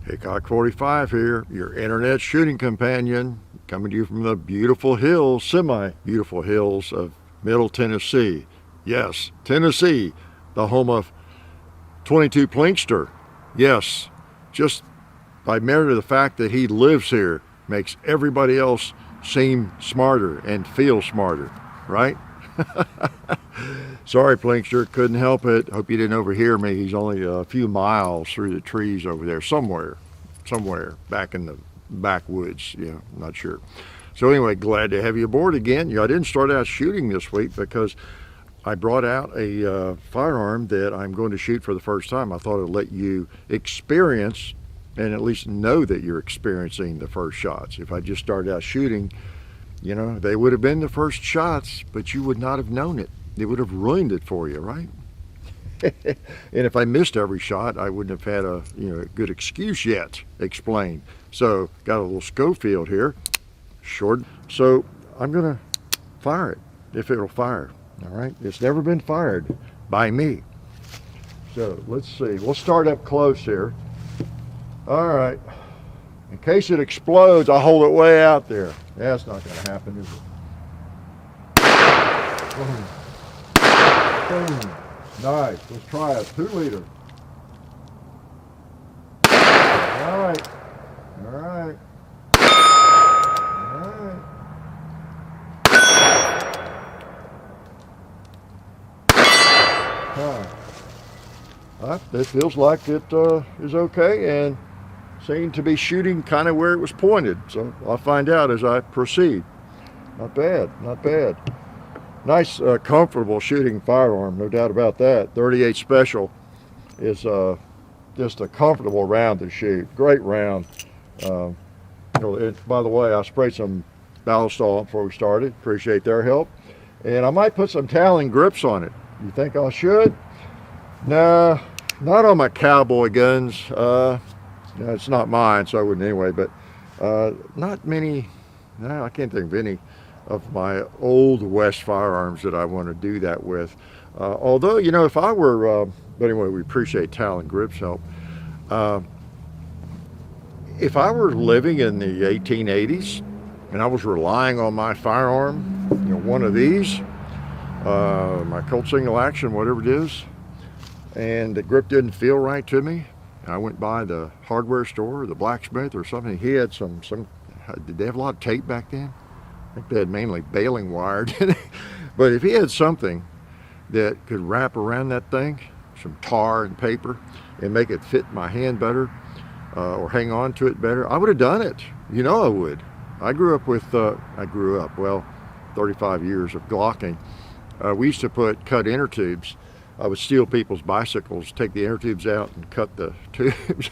Hickok 45 here, your internet shooting companion, coming to you from the beautiful hills, semi-beautiful hills of Middle Tennessee. Yes, Tennessee, the home of 22 Plinkster. Yes, just by merit of the fact that he lives here makes everybody else seem smarter and feel smarter, right? Sorry, Plinkster, couldn't help it. Hope you didn't overhear me. He's only a few miles through the trees over there, somewhere back in the backwoods. Yeah, I'm not sure. So anyway, glad to have you aboard again. I didn't start out shooting this week because I brought out a firearm that I'm going to shoot for the first time. I thought I'd let you experience and at least know that you're experiencing the first shots. If I just started out shooting, they would have been the first shots, but you would not have known it. It would have ruined it for you, right? And if I missed every shot, I wouldn't have had a good excuse yet. Explain. So got a little Schofield here, short. So I'm gonna fire it if it'll fire. All right. It's never been fired by me. So let's see. We'll start up close here. All right. In case it explodes, I'll hold it way out there. That's not going to happen, is it? Boom. Boom. Nice. Let's try a 2-liter. All right. All right. All right. This feels like it is okay and seemed to be shooting kind of where it was pointed. So I'll find out as I proceed. Not bad, not bad. Nice, comfortable shooting firearm, no doubt about that. 38 Special is just a comfortable round to shoot. Great round. By the way, I sprayed some Ballistol on before we started. Appreciate their help. And I might put some Talon grips on it. You think I should? Nah, not on my cowboy guns. It's not mine, so I wouldn't anyway, but not many, I can't think of any of my old West firearms that I want to do that with. Although, if I were, but anyway, we appreciate Talon Grip's help. If I were living in the 1880s and I was relying on my firearm, one of these, my Colt single action, whatever it is, and the grip didn't feel right to me, I went by the hardware store, the blacksmith or something. He had some, did they have a lot of tape back then? I think they had mainly baling wire. But if he had something that could wrap around that thing, some tar and paper, and make it fit my hand better, or hang on to it better, I would have done it. I would. I grew up, 35 years of Glocking. We used to cut inner tubes. I would steal people's bicycles, take the inner tubes out and cut the tubes.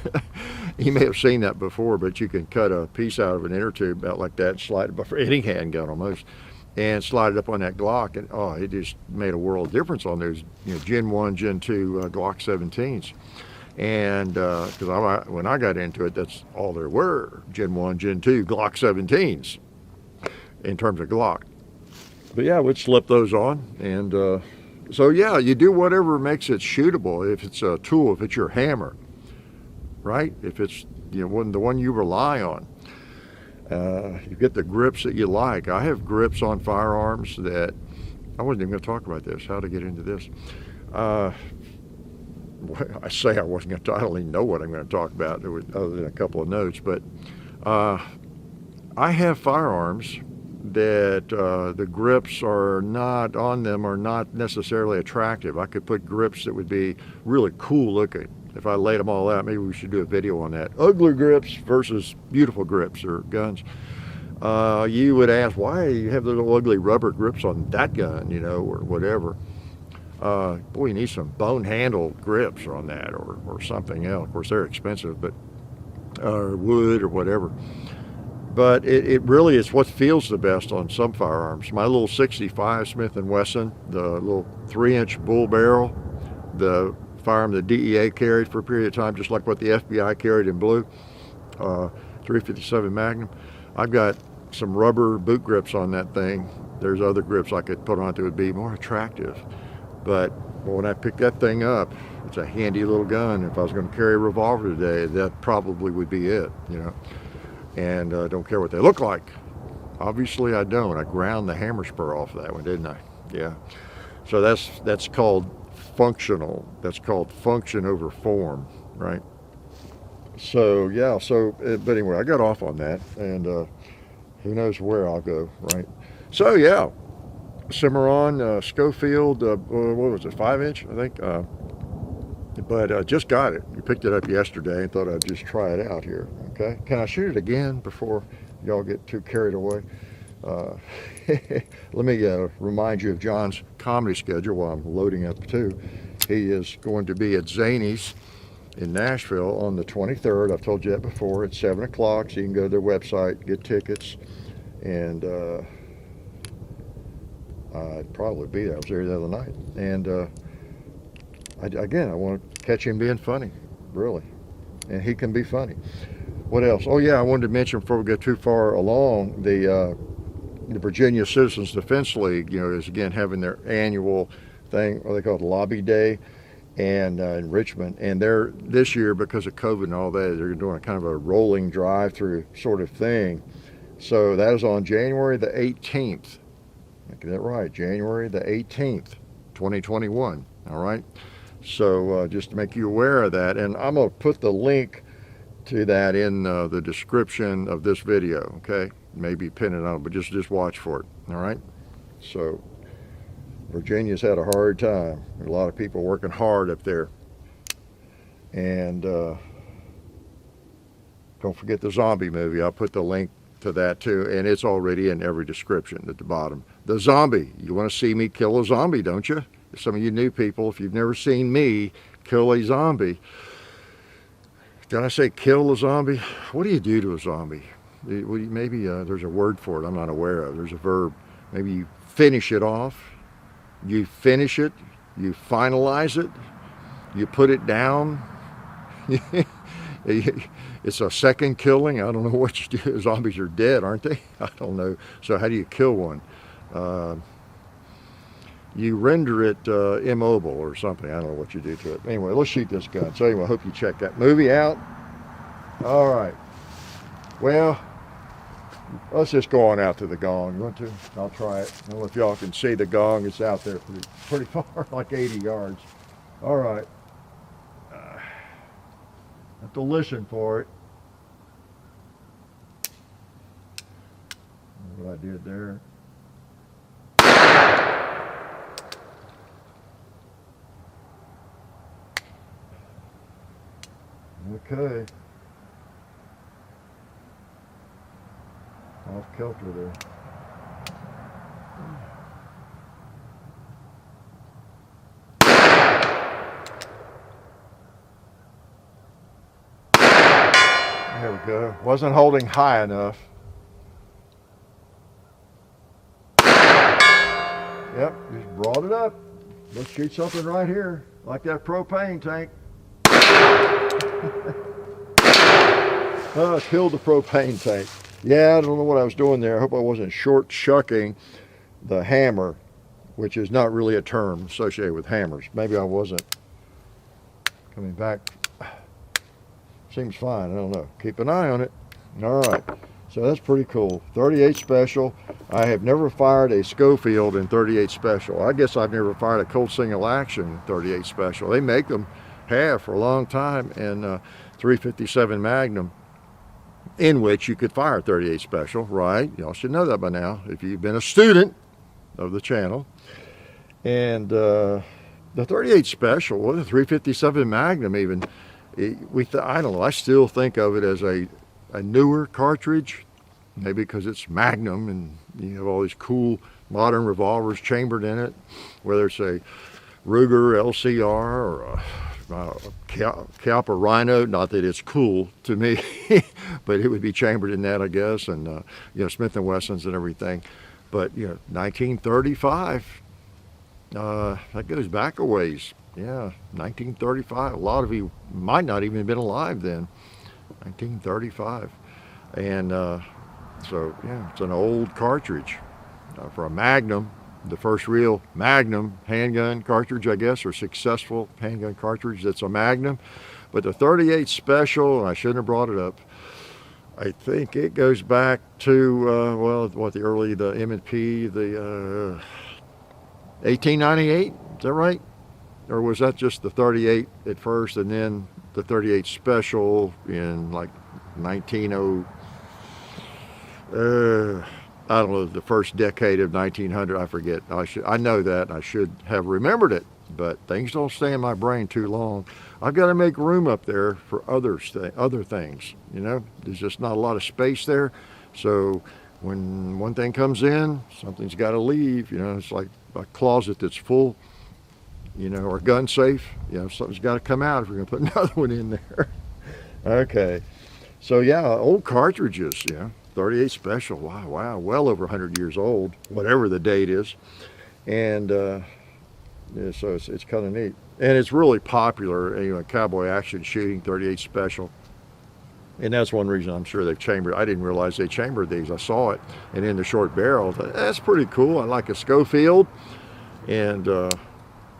You may have seen that before, but you can cut a piece out of an inner tube out like that, slide it for any handgun almost, and slide it up on that Glock, and it just made a world of difference on those Gen 1, Gen 2 Glock 17s. And because when I got into it, that's all there were, Gen 1, Gen 2 Glock 17s in terms of Glock. But yeah, we'd slip those on, and so yeah, you do whatever makes it shootable. If it's a tool, if it's your hammer, right? If it's the one you rely on, you get the grips that you like. I have grips on firearms that I wasn't even going to talk about this. How to get into this? I say I wasn't going to. I don't even know what I'm going to talk about other than a couple of notes. But I have firearms that the grips are not on them, are not necessarily attractive. I could put grips that would be really cool looking. If I laid them all out, maybe we should do a video on that. Ugly grips versus beautiful grips or guns. You would ask, why you have those ugly rubber grips on that gun, or whatever. Boy, you need some bone-handled grips on that or something else. Of course, they're expensive, but or wood or whatever. But it really is what feels the best on some firearms. My little 65 Smith & Wesson, the little 3-inch bull barrel, the firearm the DEA carried for a period of time, just like what the FBI carried in blue, 357 Magnum. I've got some rubber boot grips on that thing. There's other grips I could put on it that would be more attractive. But when I picked that thing up, It's a handy little gun. If I was going to carry a revolver today, that probably would be it, you know. And don't care what they look like. Obviously I don't. I ground the hammer spur off of that one, didn't I? Yeah. So that's called functional. That's called function over form, right? So yeah, but anyway, I got off on that, and who knows where I'll go, right? So yeah, Cimarron, Schofield, what was it, 5-inch, I think? But just got it. We picked it up yesterday and thought I'd just try it out here, okay? Can I shoot it again before y'all get too carried away? Let me remind you of John's comedy schedule while I'm loading up too. He is going to be at Zany's in Nashville on the 23rd. I've told you that before. It's 7 o'clock, so you can go to their website, get tickets, and I'd probably be there. I was there the other night. And again, I want to catch him being funny, really. And he can be funny. What else? Oh yeah, I wanted to mention before we go too far along, the Virginia Citizens Defense League, you know, is again having their annual thing, what they call it, Lobby Day, and in Richmond. And they're this year, because of COVID and all that, they're doing a kind of a rolling drive-through sort of thing. So that is on January the 18th. Get that right, January the 18th, 2021. All right. So just to make you aware of that, and I'm going to put the link to that in the description of this video. Okay. Maybe pin it on, but just watch for it. All right. So Virginia's had a hard time. There's a lot of people working hard up there. And don't forget the zombie movie. I'll put the link to that too, and it's already in every description at the bottom. The zombie. You want to see me kill a zombie, don't you? Some of you new people, if you've never seen me kill a zombie. Did I say kill a zombie? What do you do to a zombie? Maybe there's a word for it I'm not aware of. There's a verb. Maybe you finish it off. You finish it. You finalize it. You put it down. It's a second killing. I don't know what you do. Zombies are dead, aren't they? I don't know. So how do you kill one? You render it immobile or something. I don't know what you do to it. Anyway, let's shoot this gun. So anyway, I hope you check that movie out. All right. Well, let's just go on out to the gong. You want to? I'll try it. I don't know if y'all can see the gong. It's out there pretty far, like 80 yards. All right. Have to listen for it. What I did there. Okay. Off kilter there. There we go. Wasn't holding high enough. Yep, just brought it up. Let's shoot something right here, like that propane tank. Killed the propane tank. Yeah, I don't know what I was doing there. I hope I wasn't short shucking the hammer, which is not really a term associated with hammers. Maybe I wasn't. Coming back. Seems fine. I don't know. Keep an eye on it. All right. So that's pretty cool. 38 special. I have never fired a Schofield in 38 special. I guess I've never fired a Colt single action 38 special. They make them have for a long time, and 357 Magnum, in which you could fire 38 special, right? Y'all should know that by now if you've been a student of the channel. And the 38 special, or the 357 Magnum even, I don't know, I still think of it as a newer cartridge, maybe because it's Magnum and you have all these cool modern revolvers chambered in it, whether it's a Ruger LCR or a Caliper Rhino. Not that it's cool to me, but it would be chambered in that, I guess, and you know, Smith & Wessons and everything. But you know, 1935, that goes back a ways. Yeah, 1935. A lot of you might not even have been alive then. 1935. And so yeah, it's an old cartridge for a Magnum. the first real Magnum handgun cartridge, I guess, or successful handgun cartridge that's a Magnum. But the 38 Special, and I shouldn't have brought it up, I think it goes back to, the M&P, the 1898, is that right? Or was that just the 38 at first and then the 38 Special in like 1900, I don't know, the first decade of 1900, I forget. I know that, I should have remembered it, but things don't stay in my brain too long. I've got to make room up there for other things, you know. There's just not a lot of space there. So when one thing comes in, something's got to leave, you know. It's like a closet that's full, you know, or a gun safe, you know, something's got to come out if we're going to put another one in there. Okay. So yeah, old cartridges, you know. 38 Special, wow, well over 100 years old, whatever the date is. And yeah, so it's kind of neat. And it's really popular, you know, cowboy action shooting, 38 Special. And that's one reason I'm sure they've chambered. I didn't realize they chambered these. I saw it. And in the short barrel, that's pretty cool. I like a Schofield. And, you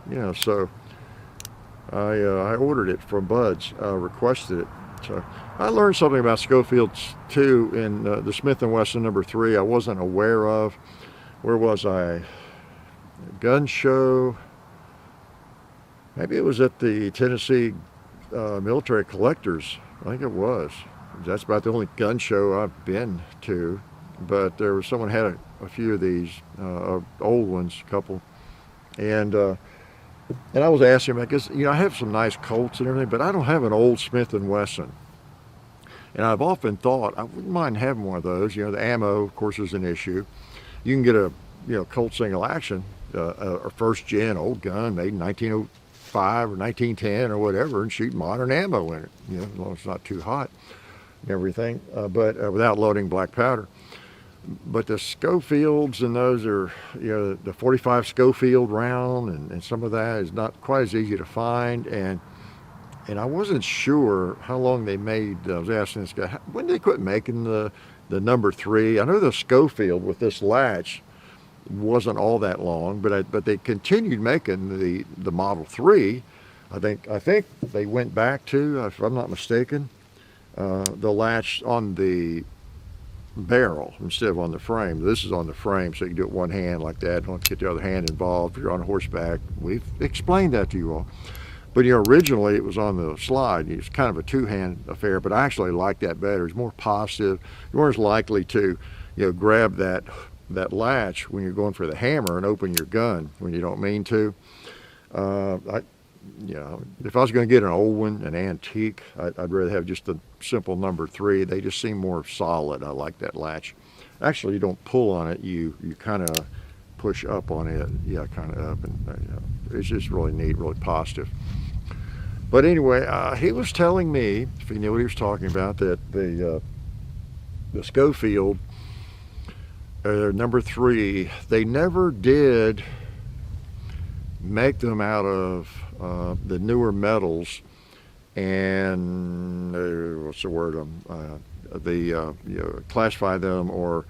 know, so I ordered it from Bud's, requested it. So I learned something about Schofields too in the Smith & Wesson number 3 I wasn't aware of. Where was I? Gun show. Maybe it was at the Tennessee Military Collectors. I think it was. That's about the only gun show I've been to. But there was someone had a few of these old ones, a couple, and I was asking him, I guess, you know, I have some nice Colts and everything, but I don't have an old Smith & Wesson. And I've often thought I wouldn't mind having one of those. You know, the ammo, of course, is an issue. You can get a, you know, Colt single action, a first gen old gun made in 1905 or 1910 or whatever, and shoot modern ammo in it. You know, as long as it's not too hot and everything, but without loading black powder. But the Schofields and those are, you know, the 45 Schofield round and some of that is not quite as easy to find. And I wasn't sure how long they made. I was asking this guy, when did they quit making the number 3? I know the Schofield with this latch wasn't all that long, but they continued making the Model 3. I think they went back to, if I'm not mistaken, the latch on the barrel instead of on the frame. This is on the frame, so you can do it one hand like that. Don't get the other hand involved if you're on horseback. We've explained that to you all. But, you know, originally it was on the slide. It's kind of a two-hand affair, but I actually like that better. It's more positive. You're more likely to, you know, grab that latch when you're going for the hammer and open your gun when you don't mean to. You know, if I was going to get an old one, an antique, I'd rather have just the simple number 3. They just seem more solid. I like that latch. Actually, you don't pull on it. You kind of push up on it. Yeah, kind of up. And you know, it's just really neat, really positive. But anyway, he was telling me, if he knew what he was talking about, that the Schofield, number 3, they never did make them out of the newer metals and what's the word? You know, classify them or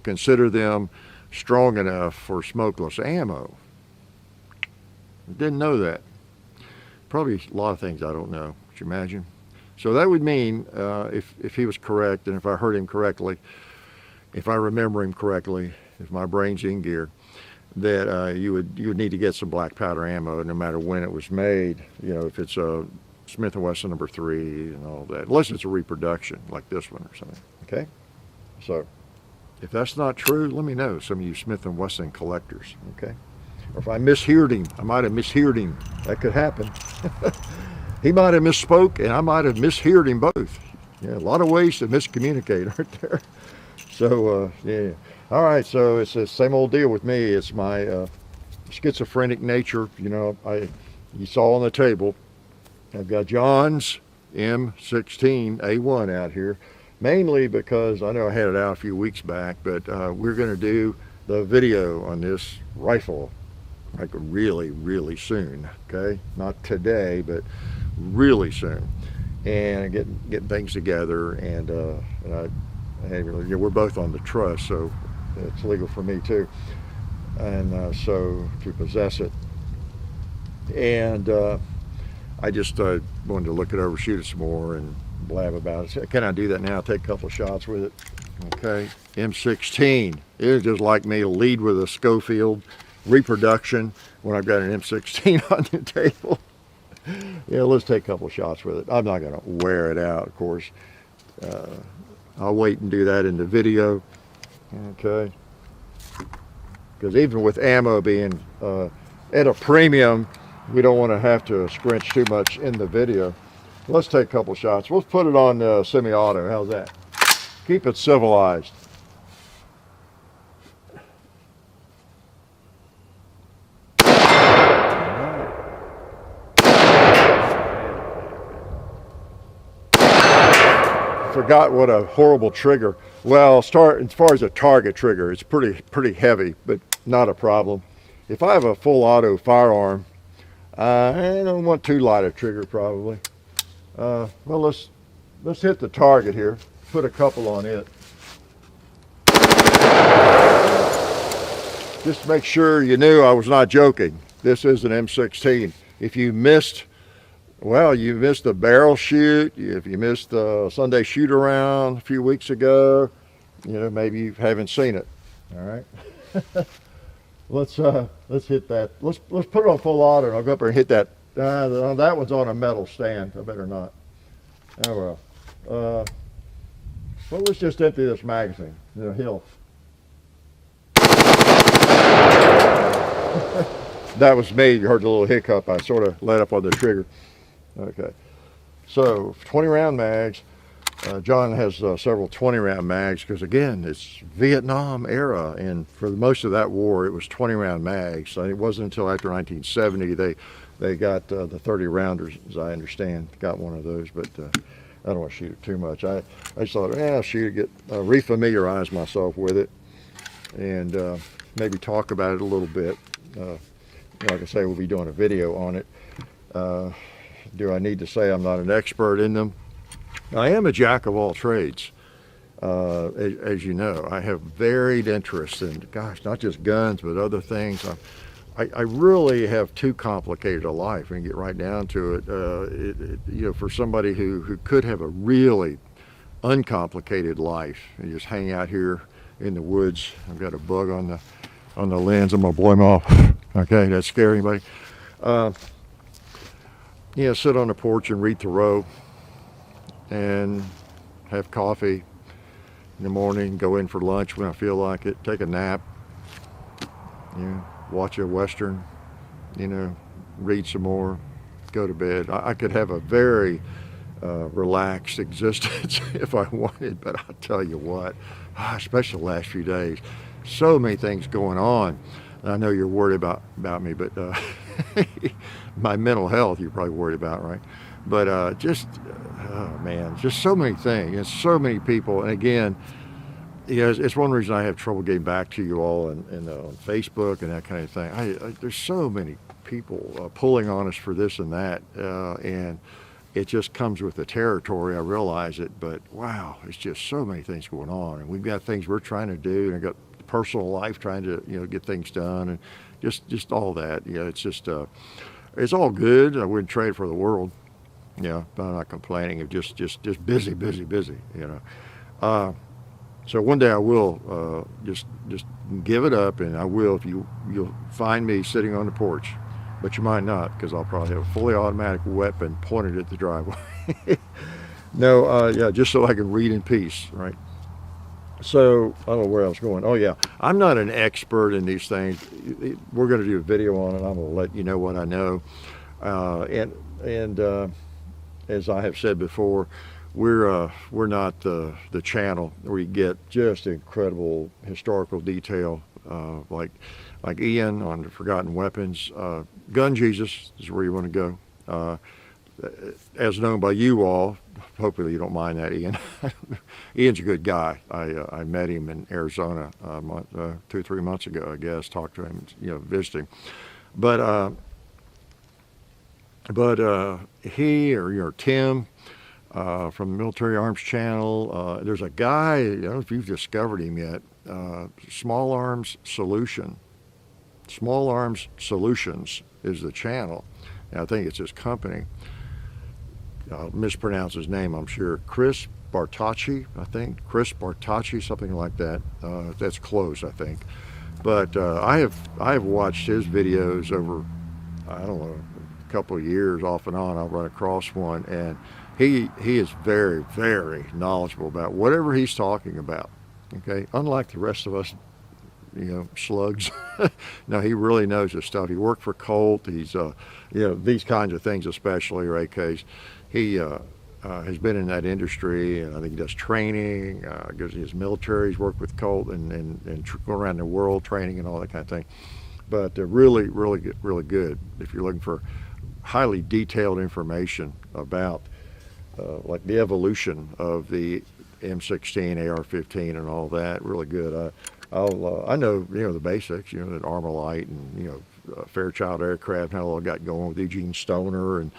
consider them strong enough for smokeless ammo. Didn't know that. Probably a lot of things I don't know. Could you imagine? So that would mean if he was correct, and if I heard him correctly, if I remember him correctly, if my brain's in gear, that you would need to get some black powder ammo no matter when it was made. You know, if it's a Smith & Wesson number 3 and all that, unless it's a reproduction like this one or something. Okay, so if that's not true, let me know, some of you Smith & Wesson collectors. Okay, or if I misheard him, I might have misheard him. That could happen. He might have misspoke, and I might have misheard him both. Yeah, a lot of ways to miscommunicate, aren't there? So yeah. All right, so it's the same old deal with me. It's my schizophrenic nature. You know, you saw on the table, I've got John's M16A1 out here, mainly because I know I had it out a few weeks back, but we're going to do the video on this rifle like really, really soon. Okay, not today, but really soon, and getting things together, and we're both on the trust, so it's legal for me too. and so to possess it. And I just wanted to look it over, shoot it some more, and blab about it. So, can I do that now? Take a couple of shots with it. Okay, M16. It is just like me, lead with a Schofield reproduction when I've got an M16 on the table. Yeah, let's take a couple of shots with it. I'm not going to wear it out, of course. I'll wait and do that in the video. Okay. Because even with ammo being at a premium, we don't want to have to scrunch too much in the video. Let's take a couple shots. Let's put it on semi-auto. How's that? Keep it civilized. Forgot what a horrible trigger. Well, start as far as a target trigger, it's pretty heavy, but not a problem. If I have a full auto firearm, I don't want too light a trigger probably. Well, let's hit the target here. Put a couple on it. Just to make sure you knew I was not joking. This is an M16. If you missed, well, you missed the barrel shoot. If you missed the Sunday shoot around a few weeks ago, maybe you haven't seen it. All right. Let's hit that. Let's put it on full auto, and I'll go up there and hit that. That one's on a metal stand. I better not. Oh well. Well, let's just empty this magazine. Hill. That was me. You heard the little hiccup. I sort of let up on the trigger. Okay. So 20 round mags. John has several 20 round mags because, again, it's Vietnam era, and for most of that war it was 20 round mags. So it wasn't until after 1970 they got the 30 rounders, as I understand. Got one of those, but I don't want to shoot it too much. I just thought, I'll shoot it, get refamiliarize myself with it, and maybe talk about it a little bit. Like I say, we'll be doing a video on it. Do I need to say I'm not an expert in them? I am a jack of all trades. As you know, I have varied interests in, gosh, not just guns, but other things. I really have too complicated a life, and get right down to it. For somebody who could have a really uncomplicated life and just hang out here in the woods. I've got a bug on the lens. I'm gonna blow him off. Okay, that scare anybody? Sit on the porch and read Thoreau, and have coffee in the morning. Go in for lunch when I feel like it. Take a nap. Watch a Western, read some more, go to bed. I could have a very relaxed existence if I wanted, but I'll tell you what, especially the last few days, so many things going on. I know you're worried about me, but my mental health you're probably worried about, right? But oh man, just so many things and so many people. And again, it's one reason I have trouble getting back to you all and on Facebook and that kind of thing. There's so many people pulling on us for this and that, and it just comes with the territory. I realize it, but wow, it's just so many things going on, and we've got things we're trying to do, and I've got personal life trying to get things done, and just all that. It's just it's all good. I wouldn't trade for the world. But I'm not complaining. It's just busy. So one day I will just give it up, and I will if you'll find me sitting on the porch, but you might not, because I'll probably have a fully automatic weapon pointed at the driveway. No, just so I can read in peace, right? So I don't know where I was going. Oh yeah, I'm not an expert in these things. We're going to do a video on it. I'm going to let you know what I know, and as I have said before, we're not the channel where you get just incredible historical detail, like Ian on the Forgotten Weapons. Gun Jesus is where you want to go, as known by you all. Hopefully you don't mind that, Ian. Ian's a good guy. I met him in Arizona 2 or 3 months ago, I guess. Talked to him, visiting, but he or Tim from the Military Arms Channel. There's a guy, I don't know if you've discovered him yet, Small Arms Solution. Small Arms Solutions is the channel. And I think it's his company. I'll mispronounce his name, I'm sure. Chris Bartacci, I think. Chris Bartacci, something like that. That's close, I think. But I have watched his videos over, I don't know, a couple of years off and on. I'll run across one, and he is very, very knowledgeable about whatever he's talking about. Okay, unlike the rest of us, slugs. No, he really knows his stuff. He worked for Colt. He's, these kinds of things, especially, or AKs. He has been in that industry, and I think he does training. Goes to his military. He's worked with Colt and going around the world training and all that kind of thing. But really, really good if you're looking for highly detailed information about like the evolution of the M16, AR-15, and all that. Really good. I know the basics, that Armalite and Fairchild Aircraft, how all got going with Eugene Stoner and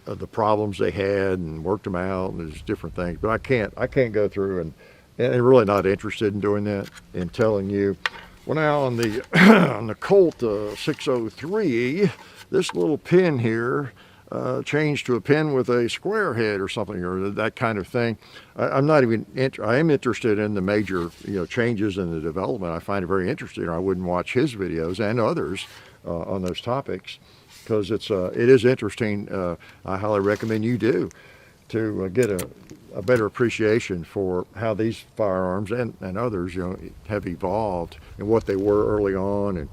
the problems they had and worked them out, and there's different things. But I can't go through and really not interested in doing that and telling you. Well, now on the on the Colt 603, this little pin here changed to a pin with a square head or something, or that kind of thing. I'm not even. I am interested in the major changes in the development. I find it very interesting. Or I wouldn't watch his videos and others on those topics because it is interesting. I highly recommend you do to get a better appreciation for how these firearms and others have evolved and what they were early on, and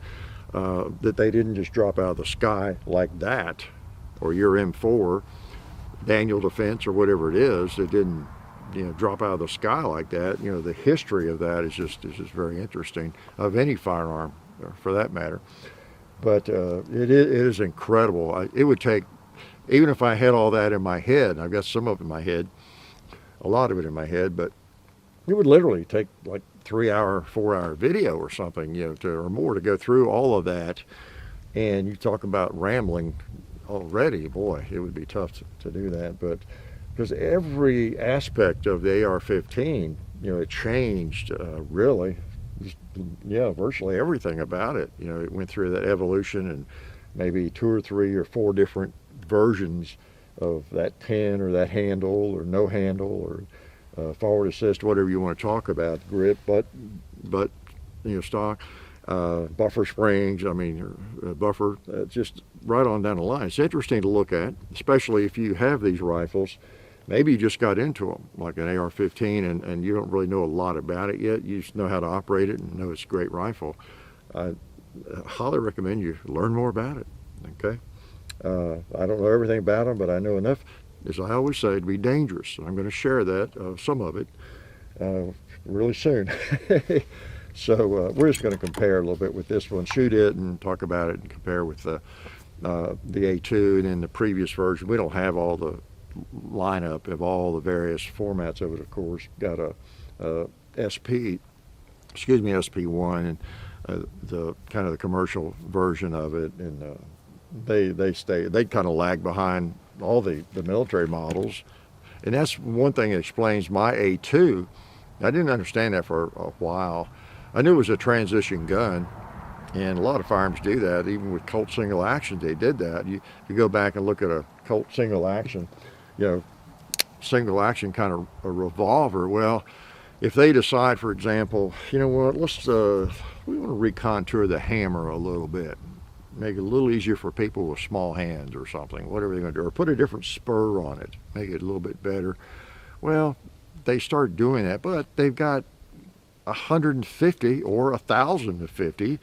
that they didn't just drop out of the sky like that, or your M4 Daniel Defense or whatever it is. It didn't drop out of the sky like that. The history of that is just very interesting, of any firearm for that matter. But it is incredible. It would take, even if I had all that in my head, I've got some of it in my head, a lot of it in my head, but it would literally take like 3-hour, 4-hour video or something, or more to go through all of that. And you talk about rambling already, boy, it would be tough to do that. But because every aspect of the AR-15, it changed really. Virtually everything about it. It went through that evolution, and maybe 2 or 3 or 4 different versions of that pin or that handle or no handle or forward assist, whatever you want to talk about, grip, but stock, buffer springs, buffer, just right on down the line. It's interesting to look at, especially if you have these rifles. Maybe you just got into them, like an AR-15, and you don't really know a lot about it yet. You just know how to operate it and know it's a great rifle. I highly recommend you learn more about it, okay? I don't know everything about them, but I know enough, as I always say, to be dangerous. I'm going to share that, some of it, really soon. So we're just going to compare a little bit with this one, shoot it and talk about it and compare with the A2 and then the previous version. We don't have all the lineup of all the various formats of it, of course. Got a SP1 and the kind of the commercial version of it, and they kind of lag behind all the military models, and that's one thing that explains my A2. I didn't understand that for a while. I knew it was a transition gun, and a lot of firearms do that. Even with Colt single actions, they did that. You go back and look at a Colt single action, single action kind of a revolver. Well, if they decide, for example, we want to recontour the hammer a little bit, make it a little easier for people with small hands or something, whatever they're going to do, or put a different spur on it, make it a little bit better. Well, they start doing that, but they've got 150 or 1,050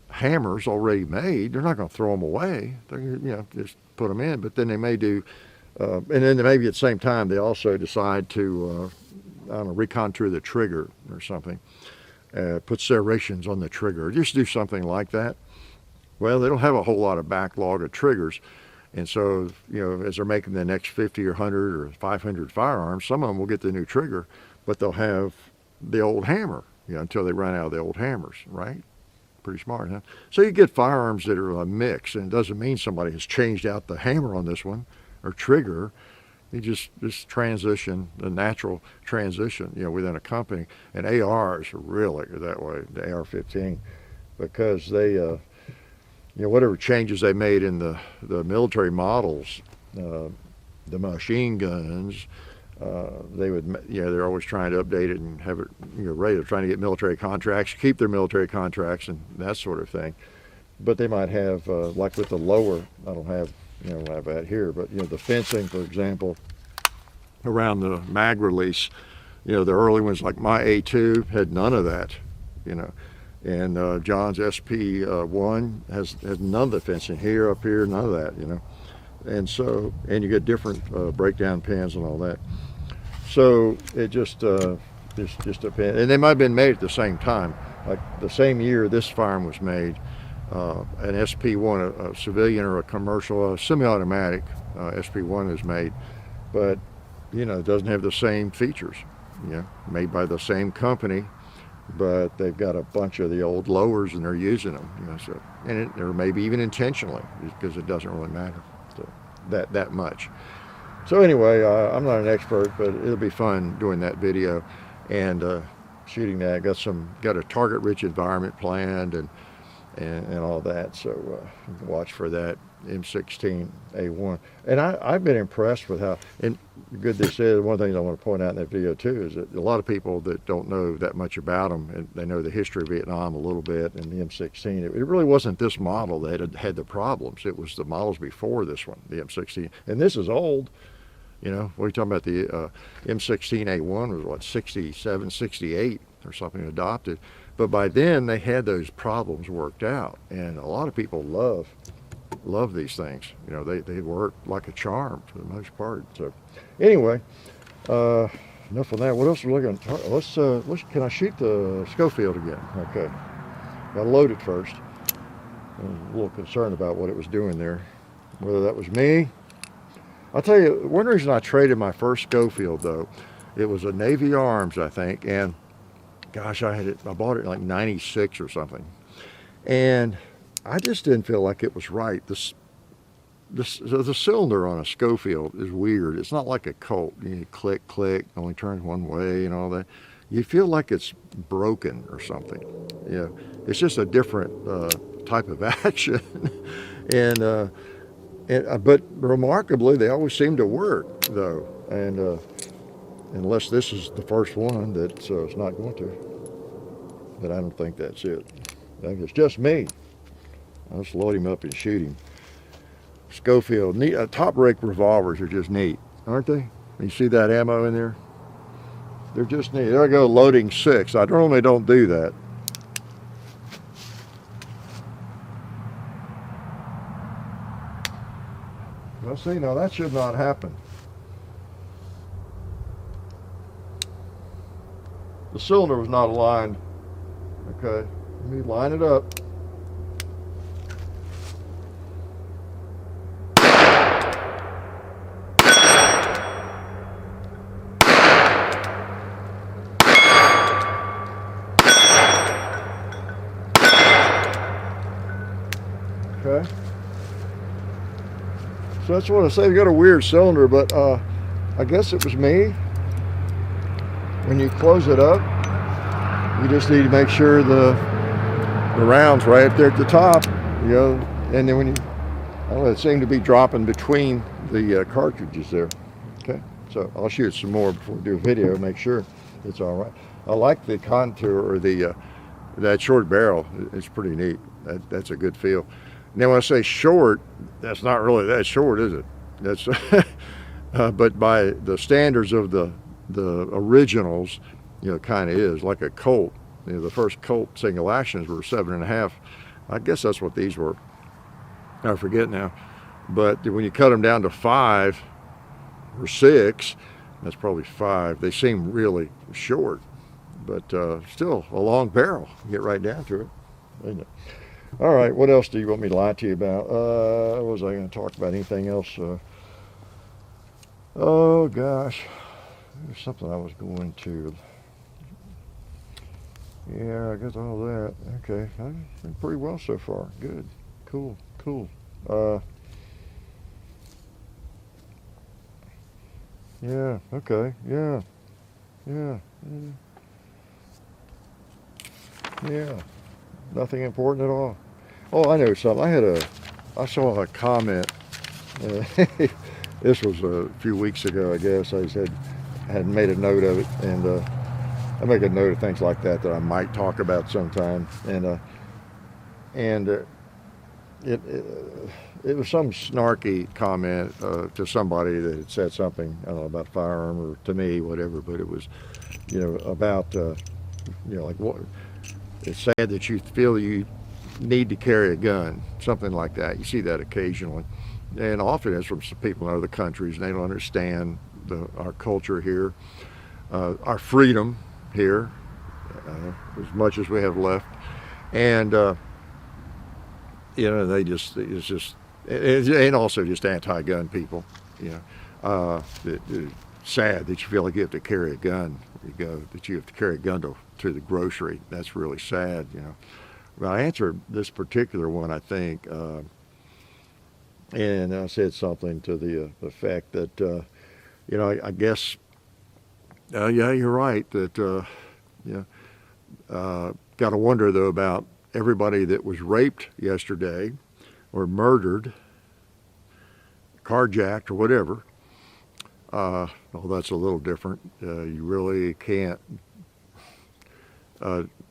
hammers already made. They're not going to throw them away. They're just put them in, but then they may do. And then maybe at the same time they also decide to, recontour the trigger or something, put serrations on the trigger, just do something like that. Well, they don't have a whole lot of backlog of triggers, and so as they're making the next 50 or 100 or 500 firearms, some of them will get the new trigger, but they'll have the old hammer, until they run out of the old hammers, right? Pretty smart, huh? So you get firearms that are a mix, and it doesn't mean somebody has changed out the hammer on this one or trigger. You just transition, the natural transition, within a company. And ARs really are that way, the AR-15, because they you know, whatever changes they made in the military models, the machine guns, they would, you know, they're always trying to update it and have it, you know, ready. They're trying to get military contracts, keep their military contracts, and that sort of thing. But they might have, like with the lower, I don't have, you know, I don't have that here, but, you know, the fencing, for example, around the mag release, you know, the early ones like my A2 had none of that, you know. And John's SP1 has none of the fencing here, up here, none of that, you know. And so, and you get different breakdown pins and all that. So it just depends. And they might have been made at the same time. Like the same year this firearm was made, an SP1, a civilian or a commercial, semi-automatic SP1 is made, but, you know, it doesn't have the same features, you know, made by the same company, but they've got a bunch of the old lowers and they're using them, you know, so, and or maybe even intentionally, because it doesn't really matter so, that much. So anyway, I'm not an expert, but it'll be fun doing that video and shooting that. Got a target-rich environment planned and all that, so you can watch for that. M16A1, and I've been impressed with how good this is. One thing I want to point out in that video too is that a lot of people that don't know that much about them, and they know the history of Vietnam a little bit, and the M16, it really wasn't this model that had the problems. It was the models before this one, the M16, and this is old. You know, what are you talking about? The M16A1 was what, 67, 68 or something adopted, but by then they had those problems worked out, and a lot of people love these things. You know, they work like a charm for the most part. So anyway, enough of that. What else are we looking at? Let's can I shoot the Schofield again? Okay, gotta load it first. I was a little concerned about what it was doing there, whether that was me. I'll tell you, one reason I traded my first Schofield though, it was a Navy Arms, I think, and gosh, I bought it in like '96 or something, and I just didn't feel like it was right. The cylinder on a Schofield is weird. It's not like a Colt. You click, click, only turns one way and all that. You feel like it's broken or something. Yeah, it's just a different type of action. But remarkably, they always seem to work though. And unless this is the first one that's it's not going to. But I don't think that's it. I think it's just me. I'll just load him up and shoot him. Schofield, neat, top rake revolvers are just neat, aren't they? You see that ammo in there? They're just neat. There I go, loading 6. I normally don't do that. Well, see, now that should not happen. The cylinder was not aligned. Okay, let me line it up. Okay, so that's what I say. We got a weird cylinder, but I guess it was me. When you close it up, you just need to make sure the round's right up there at the top, you know. And then when you, I don't know, it seemed to be dropping between the cartridges there. Okay, so I'll shoot some more before we do a video, make sure it's all right. I like the contour or that short barrel. It's pretty neat. That's a good feel. Now when I say short, that's not really that short, is it? That's but by the standards of the originals, you know, kind of is like a Colt. You know, the first Colt single actions were 7.5. I guess that's what these were. I forget now. But when you cut them down to 5 or 6, that's probably 5. They seem really short, but still a long barrel. You get right down to it, isn't it? All right, what else do you want me to lie to you about? Was I going to talk about anything else? Oh gosh, there's something I was going to. Yeah, I guess all that. Okay, I've been pretty well so far. Good, cool. Yeah, okay, yeah. Nothing important at all. Oh, I know something. I saw a comment. Uh, this was a few weeks ago, I guess. I had made a note of it, and I make a note of things like that I might talk about sometime. And it, it it was some snarky comment to somebody that had said something, I don't know, about firearm or to me, whatever. But it was, about like what. It's sad that you feel you need to carry a gun, something like that. You see that occasionally, and often it's from some people in other countries, and they don't understand our culture here, our freedom here, as much as we have left, and they just and also just anti-gun people. It's sad that you feel like you have to carry a gun. That you have to carry a gun to the grocery. That's really sad. Well, I answered this particular one, I think, and I said something to the effect that, I guess, yeah, you're right. That, got to wonder though about everybody that was raped yesterday, or murdered, carjacked, or whatever. Well, that's a little different. You really can't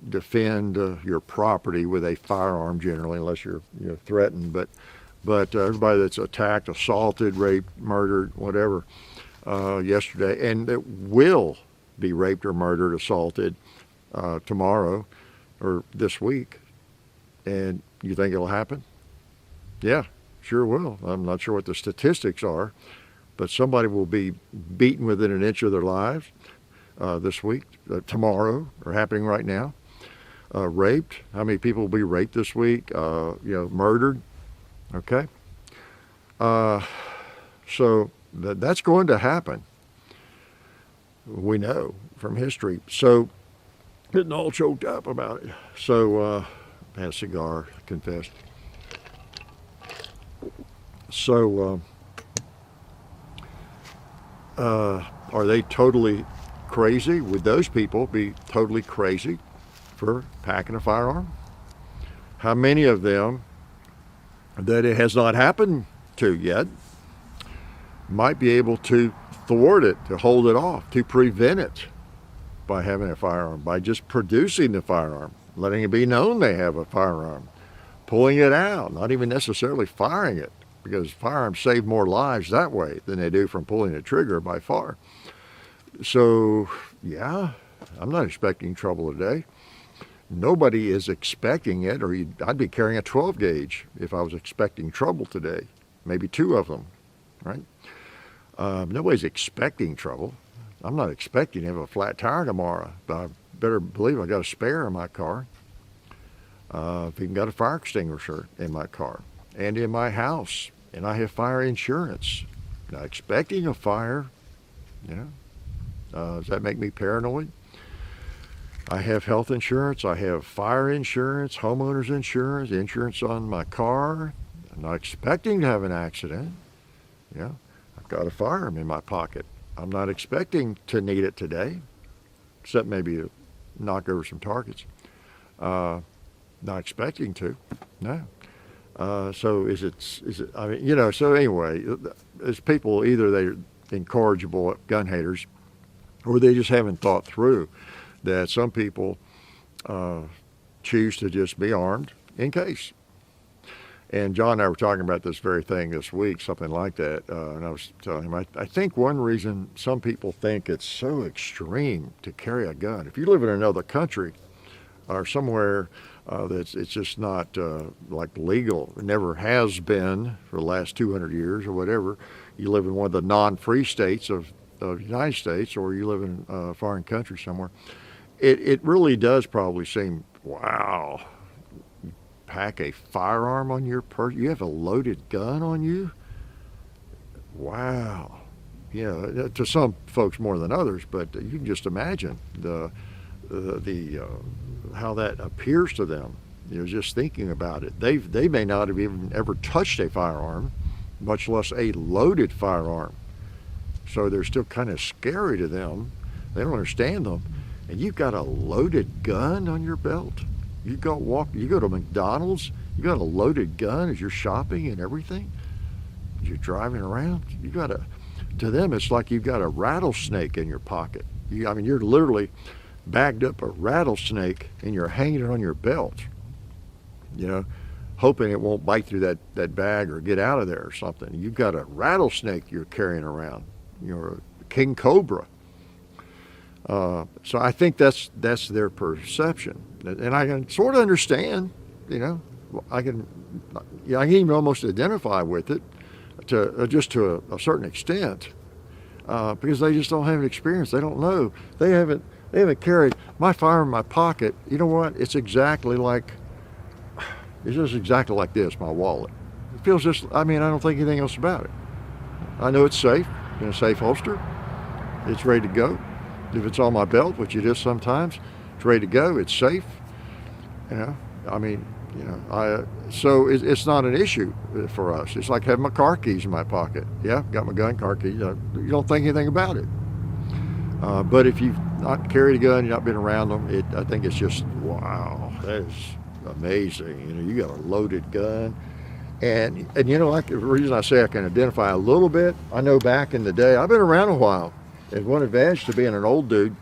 defend your property with a firearm generally, unless you're threatened. But everybody that's attacked, assaulted, raped, murdered, whatever, yesterday, and that will be raped or murdered, assaulted tomorrow or this week, and you think it'll happen? Yeah, sure will. I'm not sure what the statistics are, but somebody will be beaten within an inch of their lives this week, tomorrow, or happening right now. Raped. How many people will be raped this week? Murdered. Okay. So that's going to happen. We know from history. So getting all choked up about it. So I had a cigar, I confessed. So are they totally crazy? Would those people be totally crazy for packing a firearm? How many of them that it has not happened to yet might be able to thwart it, to hold it off, to prevent it by having a firearm, by just producing the firearm, letting it be known they have a firearm, pulling it out, not even necessarily firing it, because firearms save more lives that way than they do from pulling the trigger by far. So, yeah, I'm not expecting trouble today. Nobody is expecting it, or I'd be carrying a 12 gauge if I was expecting trouble today. Maybe two of them, right? Nobody's expecting trouble. I'm not expecting to have a flat tire tomorrow, but I better believe I got a spare in my car. I've even got a fire extinguisher in my car and in my house, and I have fire insurance. Not expecting a fire, does that make me paranoid? I have health insurance, I have fire insurance, homeowner's insurance, insurance on my car. I'm not expecting to have an accident. I've got a firearm in my pocket. I'm not expecting to need it today, except maybe to knock over some targets. Not expecting to, no. So is it, I mean, so anyway, there's people, either they're incorrigible gun haters, or they just haven't thought through that some people choose to just be armed in case. And John and I were talking about this very thing this week, something like that. And I was telling him, I think one reason some people think it's so extreme to carry a gun, if you live in another country or somewhere it's just not like legal, it never has been for the last 200 years or whatever, you live in one of the non-free states of the United States, or you live in a foreign country somewhere, it really does probably seem, wow, you pack a firearm on your person, you have a loaded gun on you? Wow. To some folks more than others, but you can just imagine the how that appears to them. Just thinking about it, they may not have even ever touched a firearm, much less a loaded firearm. So they're still kind of scary to them. They don't understand them. And you've got a loaded gun on your belt. You go to McDonald's, You got a loaded gun as you're shopping and everything. As you're driving around, to them, it's like you've got a rattlesnake in your pocket. I mean, you're literally bagged up a rattlesnake and you're hanging it on your belt, hoping it won't bite through that bag or get out of there or something. You've got a rattlesnake you're carrying around. You're a king cobra. So I think that's their perception, and I can sort of understand. I can even almost identify with it, to a certain extent, because they just don't have an experience. They don't know. They haven't carried my firearm in my pocket. You know what? It's just exactly like this. My wallet. It feels just. I mean, I don't think anything else about it. I know it's safe in a safe holster. It's ready to go. If it's on my belt, which it is sometimes, it's ready to go. It's safe. So it's not an issue for us. It's like having my car keys in my pocket. Yeah, got my gun, car keys. You don't think anything about it. But if you've not carried a gun, you've not been around them, I think it's just, wow, that is amazing. You got a loaded gun. And like the reason I say I can identify a little bit, I know back in the day, I've been around a while. And one advantage to being an old dude,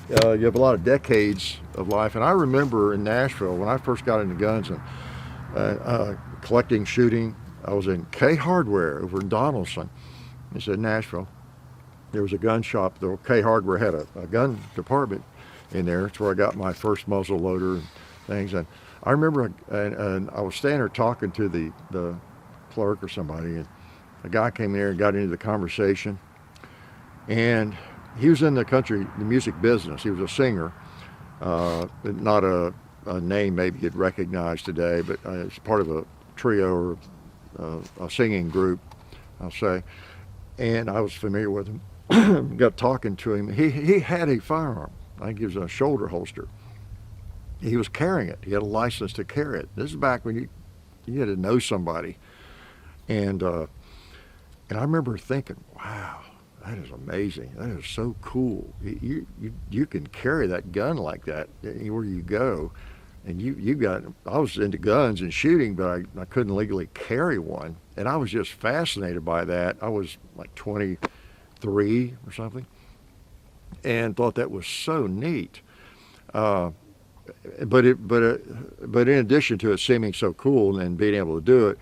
you have a lot of decades of life. And I remember in Nashville, when I first got into guns and collecting, shooting, I was in K Hardware over in Donaldson. It's in Nashville. There was a gun shop. The K Hardware had a gun department in there. It's where I got my first muzzle loader and things. And I remember, and I was standing there talking to the clerk or somebody, and a guy came in there and got into the conversation. And he was in the music business. He was a singer, not a name maybe you'd recognize today, but it's part of a trio or a singing group, I'll say. And I was familiar with him. Got talking to him. He had a firearm. I think it was a shoulder holster. He was carrying it. He had a license to carry it. This is back when you had to know somebody. And I remember thinking, wow. That is amazing. That is so cool. You can carry that gun like that anywhere you go. And I was into guns and shooting, but I couldn't legally carry one. And I was just fascinated by that. I was like 23 or something, and thought that was so neat. But in addition to it seeming so cool and being able to do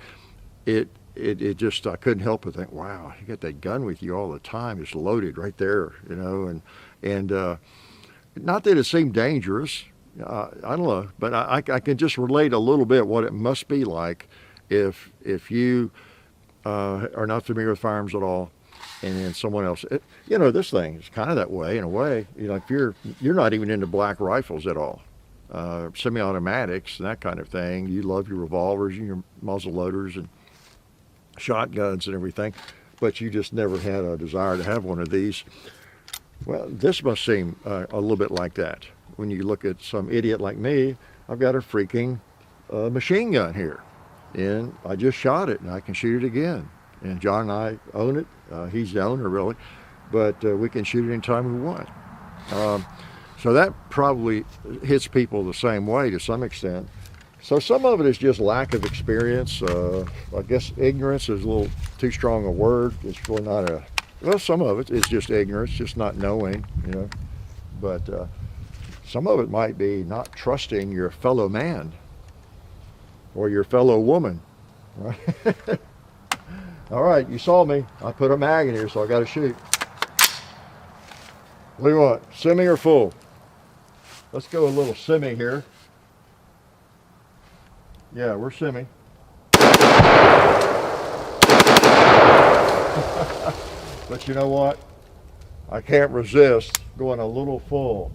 it just, I couldn't help but think, wow, you got that gun with you all the time. It's loaded right there, and not that it seemed dangerous. I don't know, but I can just relate a little bit what it must be like if you are not familiar with firearms at all, and then someone else, this thing is kind of that way in a way. If you're not even into black rifles at all, semi-automatics and that kind of thing. You love your revolvers and your muzzle loaders and shotguns and everything, but you just never had a desire to have one of these. Well, this must seem a little bit like that. When you look at some idiot like me, I've got a freaking machine gun here, and I just shot it, and I can shoot it again. And John and I own it. He's the owner, really, but we can shoot it anytime we want. So that probably hits people the same way to some extent. So some of it is just lack of experience. I guess ignorance is a little too strong a word. It's really not some of it is just ignorance, just not knowing, But some of it might be not trusting your fellow man or your fellow woman, right? All right, you saw me. I put a mag in here, so I got to shoot. What do you want, semi or full? Let's go a little semi here. Yeah, we're semi. But you know what? I can't resist going a little full.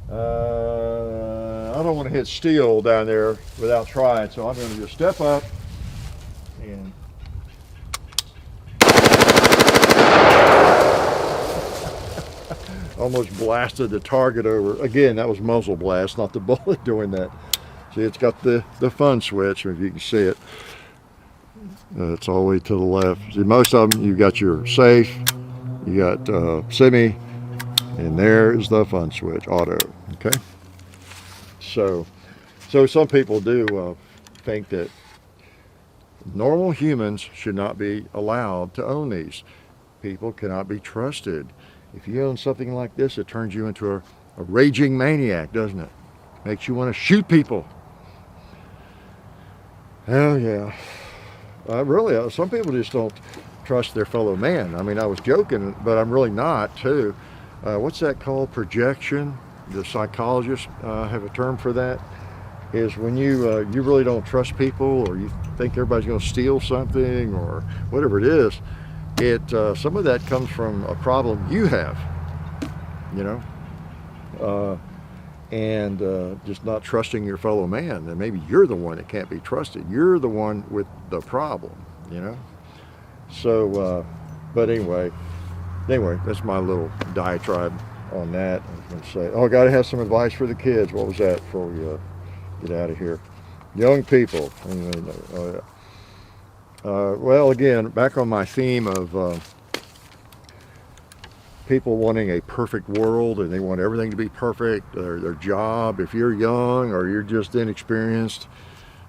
I don't want to hit steel down there without trying, so I'm going to just step up and almost blasted the target over. Again, that was muzzle blast, not the bullet doing that. See, it's got the fun switch, if you can see it. It's all the way to the left. See, most of them, you got your safe, you got semi, and there is the fun switch, auto. Okay. So some people do think that normal humans should not be allowed to own these. People cannot be trusted. If you own something like this, it turns you into a raging maniac, doesn't it? Makes you want to shoot people. Oh yeah. Really, some people just don't trust their fellow man. I mean, I was joking, but I'm really not too. What's that called? Projection. The psychologists have a term for that. Is when you really don't trust people, or you think everybody's going to steal something, or whatever it is. Some of that comes from a problem you have, you know, and just not trusting your fellow man. And maybe you're the one that can't be trusted. You're the one with the problem, you know. So, but anyway, that's my little diatribe on that. I was going to say, oh, I got to have some advice for the kids. What was that before we get out of here? Young people. Well, again, back on my theme of people wanting a perfect world, and they want everything to be perfect, their job. If you're young, or you're just inexperienced,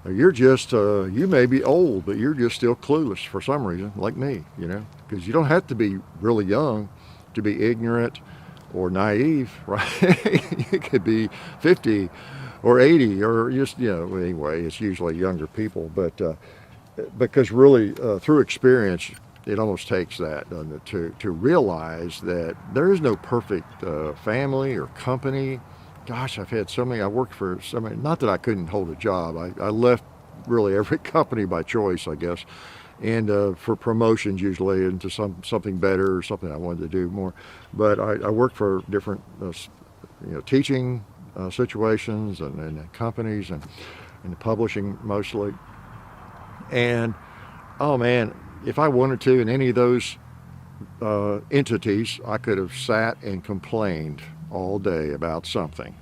or you're just, you may be old, but you're just still clueless for some reason, like me, you know, because you don't have to be really young to be ignorant or naive, right? You could be 50 or 80, or just, you know, anyway, it's usually younger people, but because really through experience, it almost takes that to realize that there is no perfect family or company. Gosh, I've had so many. I worked for so many. Not that I couldn't hold a job. I left really every company by choice, I guess, and for promotions usually into something better or something I wanted to do more. But I worked for different teaching situations and companies and publishing mostly. And oh man, if I wanted to in any of those entities, I could have sat and complained all day about something.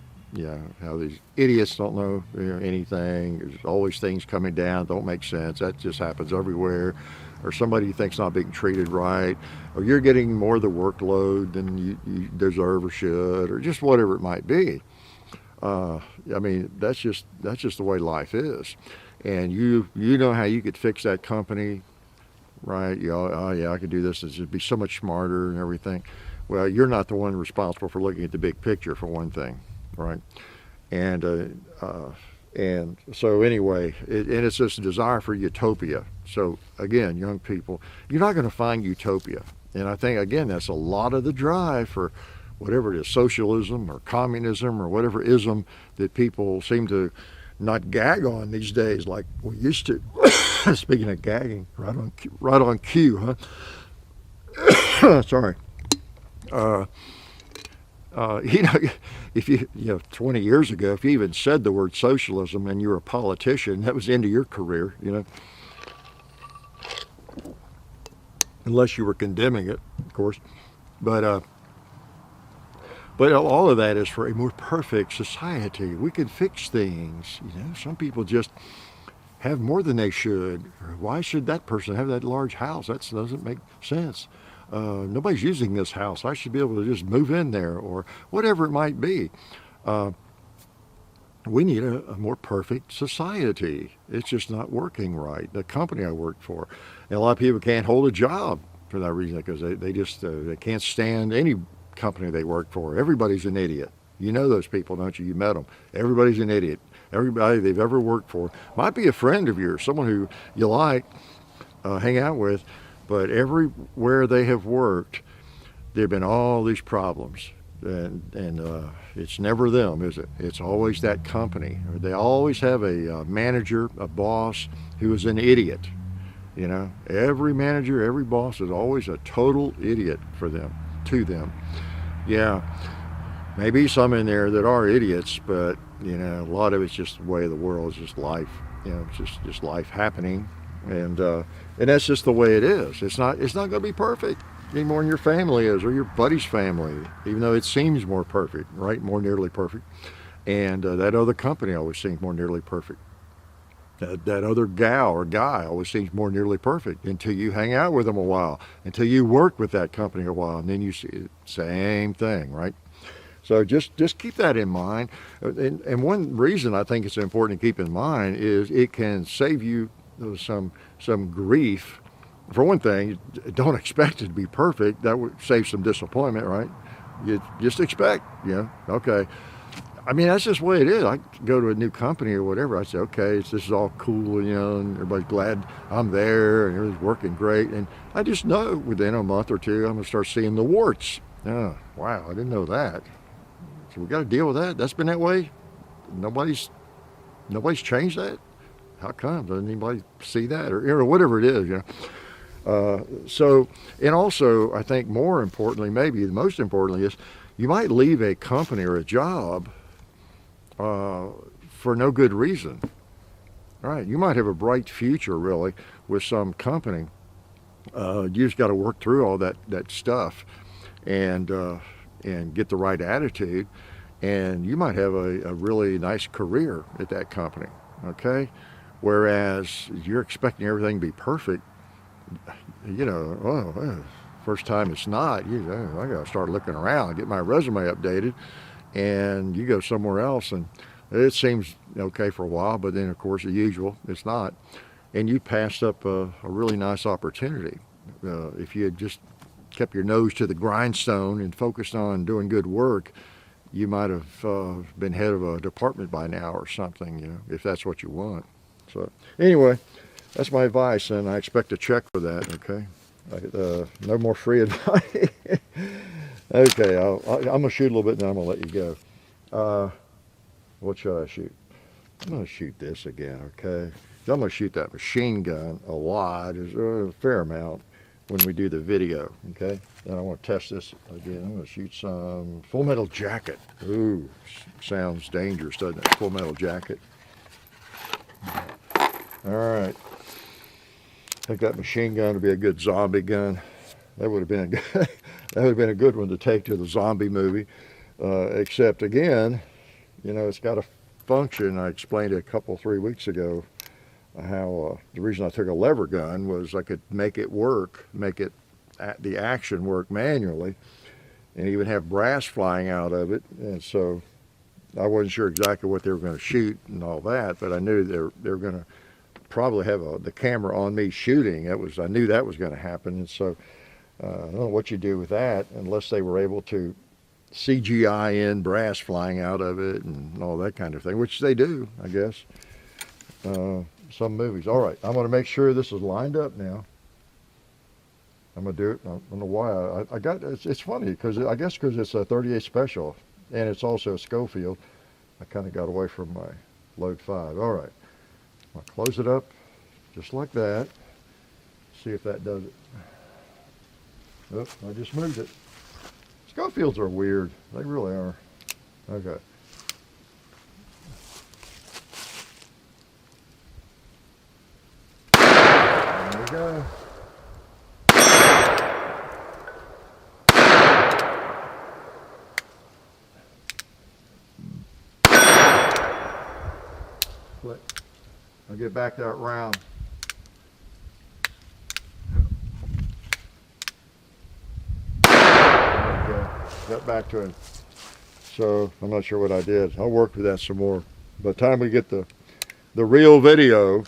How these idiots don't know anything. There's always things coming down, don't make sense. That just happens everywhere. Or somebody you think's not being treated right, or you're getting more of the workload than you deserve or should, or just whatever it might be. I mean, that's just the way life is. And you know how you could fix that company, right? Oh yeah, I could do this. It'd be so much smarter and everything. Well, you're not the one responsible for looking at the big picture, for one thing, right? And so anyway, and it's this desire for utopia. So again, young people, you're not going to find utopia. And I think, again, that's a lot of the drive for whatever it is, socialism or communism or whatever ism that people seem to not gag on these days like we used to. Speaking of gagging, right on cue, huh? Sorry. If you 20 years ago, if you even said the word socialism and you were a politician, that was the end of your career, unless you were condemning it, of course. But all of that is for a more perfect society. We can fix things. Some people just have more than they should. Why should that person have that large house? That doesn't make sense. Nobody's using this house. I should be able to just move in there, or whatever it might be. We need a more perfect society. It's just not working right. The company I work for, and a lot of people can't hold a job for that reason, because they just they can't stand any company they work for. Everybody's an idiot. You know those people, don't you? You met them. Everybody's an idiot. Everybody they've ever worked for might be a friend of yours, someone who you like, hang out with, but everywhere they have worked, there have been all these problems, and it's never them, is it? It's always that company. They always have a manager, a boss who is an idiot. Every manager, every boss is always a total idiot to them. Yeah, maybe some in there that are idiots, but a lot of it's just the way of the world. It's just life. It's just life happening, and that's just the way it is. It's not going to be perfect any more than your family is, or your buddy's family, even though it seems more perfect, right? More nearly perfect. And that other company always seems more nearly perfect. That other gal or guy always seems more nearly perfect until you hang out with them a while, until you work with that company a while, and then you see the same thing, right? So just keep that in mind. And one reason I think it's important to keep in mind is it can save you some grief. For one thing, don't expect it to be perfect. That would save some disappointment, right? You just expect, okay. I mean, that's just the way it is. I go to a new company or whatever. I say, okay, this is all cool, and everybody's glad I'm there and everything's working great. And I just know within a month or two, I'm going to start seeing the warts. Oh, wow, I didn't know that. So we got to deal with that. That's been that way. Nobody's changed that. How come? Doesn't anybody see that or whatever it is, So, and also, I think more importantly, maybe the most importantly is you might leave a company or a job for no good reason. Right? You might have a bright future really with some company. You just got to work through all that stuff and get the right attitude, and you might have a really nice career at that company. Okay? Whereas you're expecting everything to be perfect, first time it's not. I got to start looking around, get my resume updated, and you go somewhere else, and it seems okay for a while, but then, of course, the usual, it's not. And you passed up a really nice opportunity. If you had just kept your nose to the grindstone and focused on doing good work, you might have been head of a department by now or something, if that's what you want. So anyway, that's my advice, and I expect a check for that, okay? No more free advice. Okay, I'm going to shoot a little bit, and then I'm going to let you go. What should I shoot? I'm going to shoot this again, okay? I'm going to shoot that machine gun a lot, a fair amount, when we do the video, okay? Then I want to test this again. I'm going to shoot some Full Metal Jacket. Ooh, sounds dangerous, doesn't it? Full Metal Jacket. All right. I think that machine gun would be a good zombie gun. That would have been a good one to take to the zombie movie. Except again, it's got a function. I explained it 3 weeks ago how the reason I took a lever gun was I could make it work, the action work manually, and even have brass flying out of it. And so I wasn't sure exactly what they were going to shoot and all that, but I knew they were going to probably have the camera on me shooting. I knew that was going to happen, and so I don't know what you do with that unless they were able to CGI in brass flying out of it and all that kind of thing, which they do, I guess. Some movies. All right, I'm going to make sure this is lined up now. I'm going to do it. I don't know why. I got. It's funny because it's a 38 special, and it's also a Schofield. I kind of got away from my load 5. All right. I'll close it up just like that. See if that does it. Oh, I just moved it. Schofields are weird. They really are. Okay. There we go. Click. I'll get back that round. Got back to it. So I'm not sure what I did. I'll work with that some more. By the time we get the real video,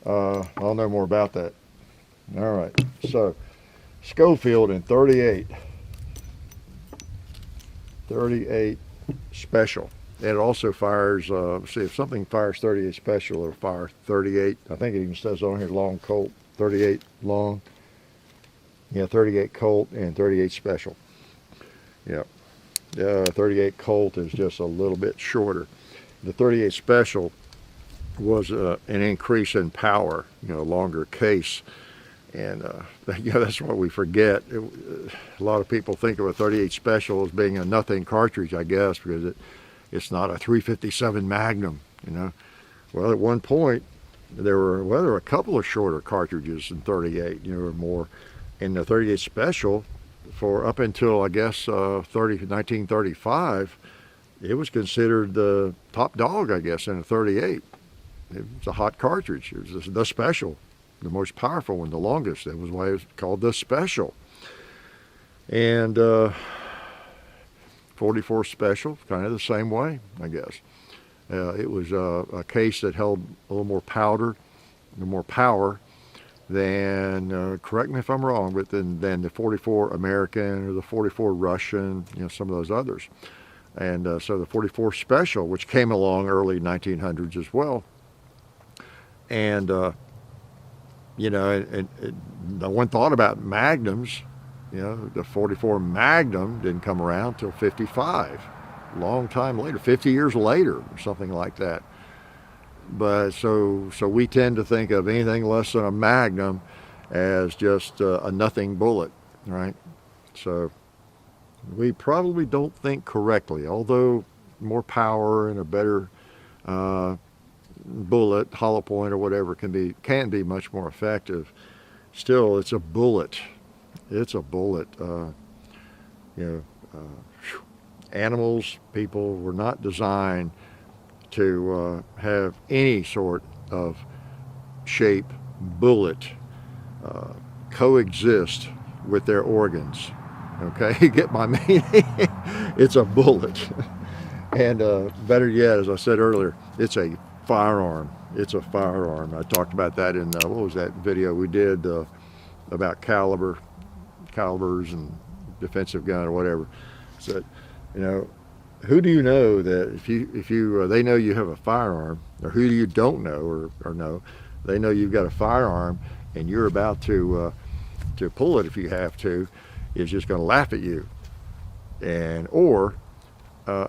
I'll know more about that. All right. So Schofield in 38 special. And it also fires, see if something fires 38 special, it'll fire 38. I think it even says on here long Colt, 38 long. Yeah, 38 Colt and 38 special. Yeah, 38 Colt is just a little bit shorter. The 38 Special was an increase in power, longer case. And that's what we forget. A lot of people think of a 38 Special as being a nothing cartridge, I guess, because it's not a 357 Magnum, Well, at one point, there were a couple of shorter cartridges in 38, or more. In the 38 Special, for up until, I guess, 1935, it was considered the top dog, I guess, in a 38. It was a hot cartridge. It was the Special, the most powerful one, the longest. That was why it was called the Special. And for 44 Special, kind of the same way, I guess. It was a case that held a little more powder, a little more power than, correct me if I'm wrong, but than the 44 American or the 44 Russian, some of those others. And so the 44 Special, which came along early 1900s as well. And, no one thought about magnums. The 44 Magnum didn't come around till 55, long time later, 50 years later, or something like that. But so we tend to think of anything less than a Magnum as just a nothing bullet, right? So we probably don't think correctly, although more power and a better bullet, hollow point or whatever can be much more effective. Still, it's a bullet. It's a bullet. Animals, people were not designed to have any sort of shape bullet coexist with their organs. Okay, you get my meaning? It's a bullet. And better yet, as I said earlier, it's a firearm. It's a firearm. I talked about that in, what was that video we did about calibers and defensive gun or whatever. So, who do you know that if you they know you have a firearm, or who do you don't know or know, they know you've got a firearm and you're about to pull it if you have to, is just going to laugh at you. Or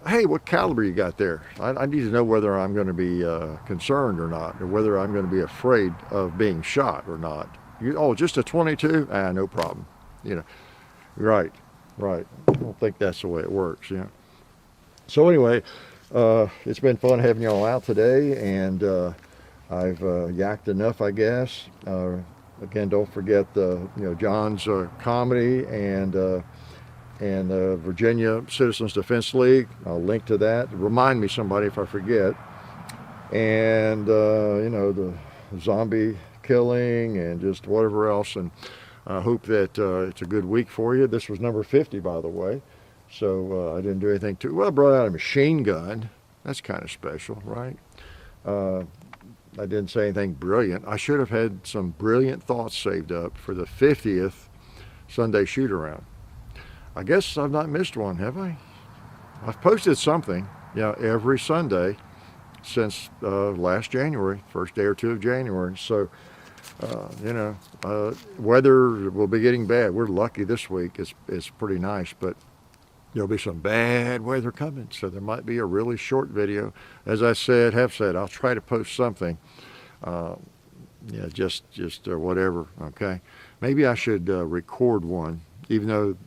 hey, what caliber you got there? I need to know whether I'm going to be concerned or not, or whether I'm going to be afraid of being shot or not. Oh, just a 22? No problem. Right. I don't think that's the way it works. So anyway, it's been fun having y'all out today, and I've yacked enough, I guess. Again, don't forget John's comedy and Virginia Citizens Defense League. I'll link to that. Remind me, somebody, if I forget. And the zombie killing and just whatever else. And I hope that it's a good week for you. This was number 50, by the way. So I didn't do anything too well. I brought out a machine gun. That's kind of special, right? I didn't say anything brilliant. I should have had some brilliant thoughts saved up for the 50th Sunday shoot around. I guess I've not missed one, have I? I've posted something, every Sunday since last January, first day or two of January. So, weather will be getting bad. We're lucky this week. It's pretty nice, but there'll be some bad weather coming. So there might be a really short video. As I have said, I'll try to post something. Just whatever, okay? Maybe I should record one, even though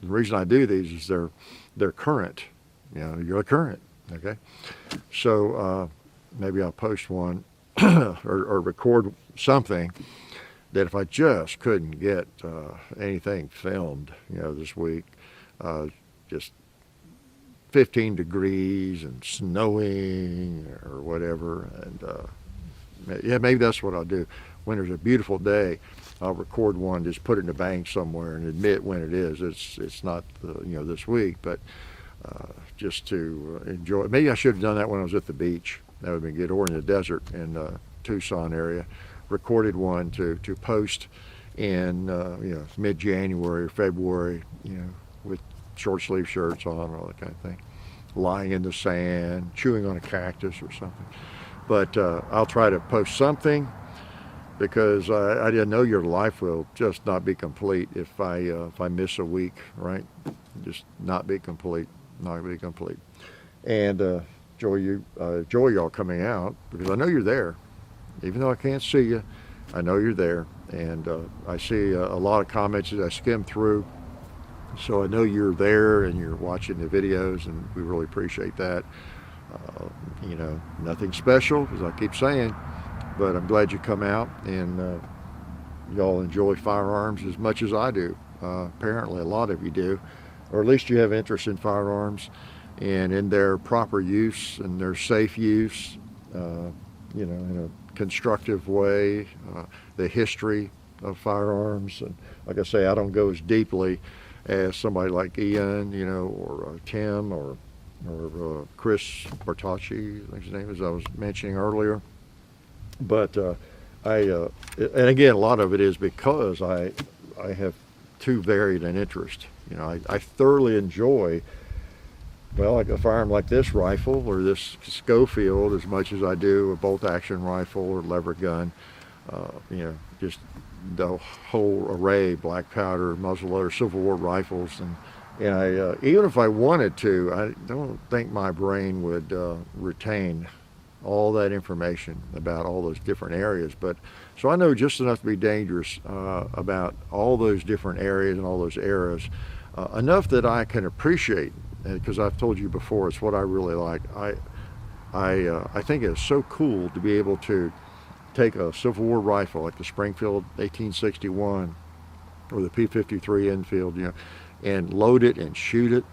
the reason I do these is they're current. You're current, okay? So maybe I'll post one or record something that if I just couldn't get anything filmed, this week, just 15 degrees and snowing or whatever, and maybe that's what I'll do. When there's a beautiful day, I'll record one, just put it in the bank somewhere and admit when it is. It's not this week, but just to enjoy. Maybe I should have done that when I was at the beach. That would have been good. Or in the desert in Tucson area. Recorded one to post in mid-January or February, with short sleeve shirts on, all that kind of thing, lying in the sand, chewing on a cactus or something. But I'll try to post something, because I didn't know your life will just not be complete if I miss a week, right? Just not be complete. And enjoy y'all coming out, because I know you're there. Even though I can't see you, I know you're there. And I see a lot of comments as I skim through. So I know you're there and you're watching the videos, and we really appreciate that. Nothing special, as I keep saying, but I'm glad you come out, and y'all enjoy firearms as much as I do. Apparently a lot of you do, or at least you have interest in firearms and in their proper use and their safe use, in a constructive way, the history of firearms. And like I say, I don't go as deeply as somebody like Ian, or Tim, or Chris Bertocci, I think his name is, I was mentioning earlier. But and again, a lot of it is because I have too varied an interest. I thoroughly enjoy, well, like a firearm like this rifle or this Schofield as much as I do a bolt-action rifle or lever gun. Just the whole array, black powder, muzzleloader, Civil War rifles, and I even if I wanted to, I don't think my brain would retain all that information about all those different areas. But so I know just enough to be dangerous about all those different areas and all those eras, enough that I can appreciate. Because I've told you before, it's what I really like. I think it's so cool to be able to take a Civil War rifle like the Springfield 1861 or the P-53 Enfield, and load it and shoot it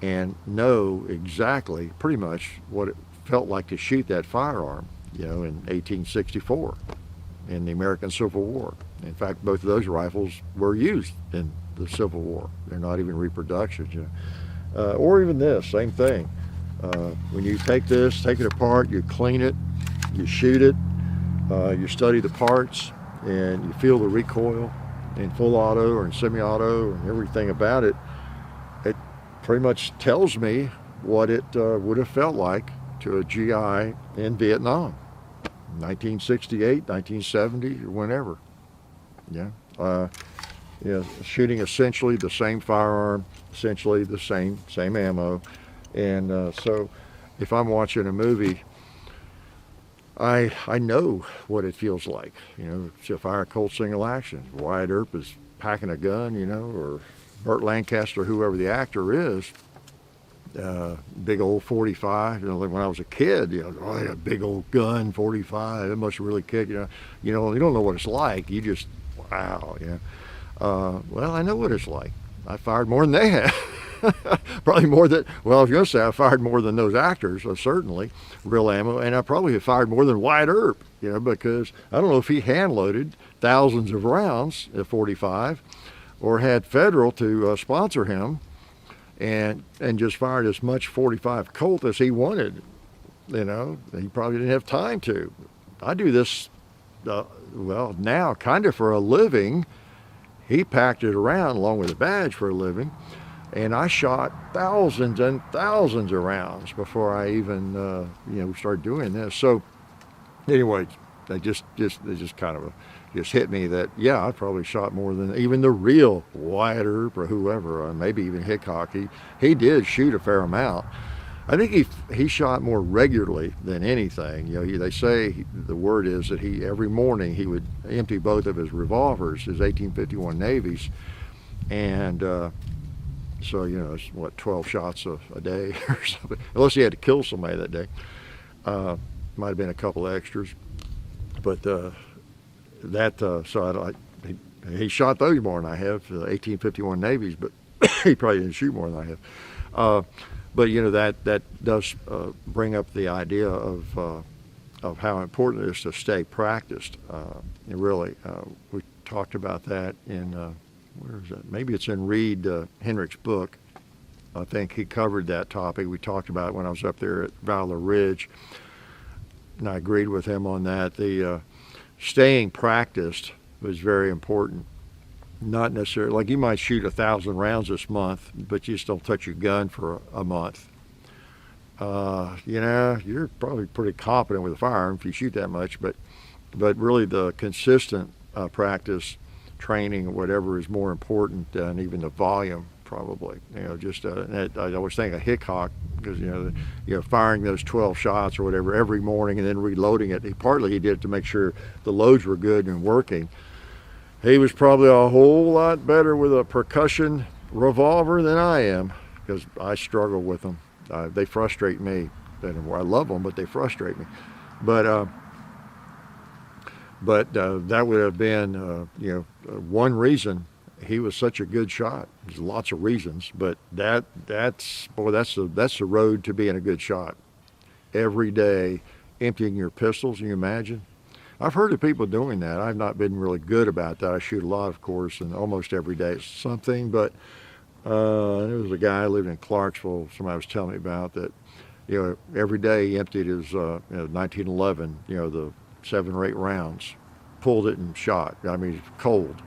and know exactly pretty much what it felt like to shoot that firearm, in 1864 in the American Civil War. In fact, both of those rifles were used in the Civil War. They're not even reproductions, or even this, same thing. When you take it apart, you clean it, you shoot it, you study the parts, and you feel the recoil in full auto or in semi-auto and everything about it. It pretty much tells me what it would have felt like to a GI in Vietnam, 1968, 1970, or whenever. Shooting essentially the same firearm, essentially the same ammo, and so if I'm watching a movie, I know what it feels like. To fire a Colt single action. Wyatt Earp is packing a gun, or Burt Lancaster, whoever the actor is. Big old 45. Like when I was a kid, a big old gun, 45. It must really kick. You don't know what it's like. You just, wow. Well, I know what it's like. I fired more than they have. Probably more than, well, I was going to say I fired more than those actors, certainly, real ammo, and I probably have fired more than Wyatt Earp, because I don't know if he hand-loaded thousands of rounds at 45 or had Federal to sponsor him and just fired as much 45 Colt as he wanted. He probably didn't have time to. I do this, now kind of for a living. He packed it around along with a badge for a living. And I shot thousands and thousands of rounds before I even, started doing this. So, anyway, they just kind of just hit me that I probably shot more than even the real Wyatt Earp or whoever, maybe even Hickok. He did shoot a fair amount. I think he shot more regularly than anything. They say the word is that every morning he would empty both of his revolvers, his 1851 Navies, and. So, it's 12 shots a day or something, unless he had to kill somebody that day. Might have been a couple of extras. But he shot those more than I have, the 1851 Navies, but he probably didn't shoot more than I have. But, that does bring up the idea of how important it is to stay practiced. Really, we talked about that in... where is that? Maybe it's in Reed Henrich's book. I think he covered that topic. We talked about it when I was up there at Valor Ridge, and I agreed with him on that. The staying practiced was very important. Not necessarily, like you might shoot 1,000 rounds this month, but you just don't touch your gun for a month. You're probably pretty competent with a firearm if you shoot that much, but really the consistent practice, training or whatever is more important than even the volume, probably. I always think of Hickok because firing those 12 shots or whatever every morning and then reloading it. Partly he did it to make sure the loads were good and working. He was probably a whole lot better with a percussion revolver than I am because I struggle with them. They frustrate me. I love them, but they frustrate me. But that would have been, one reason he was such a good shot. There's lots of reasons, but that's the road to being a good shot. Every day, emptying your pistols. Can you imagine? I've heard of people doing that. I've not been really good about that. I shoot a lot, of course, and almost every day it's something. But there was a guy who lived in Clarksville, somebody was telling me about that, every day he emptied his 1911, the 7 or 8 rounds, pulled it and shot. I mean, it's cold.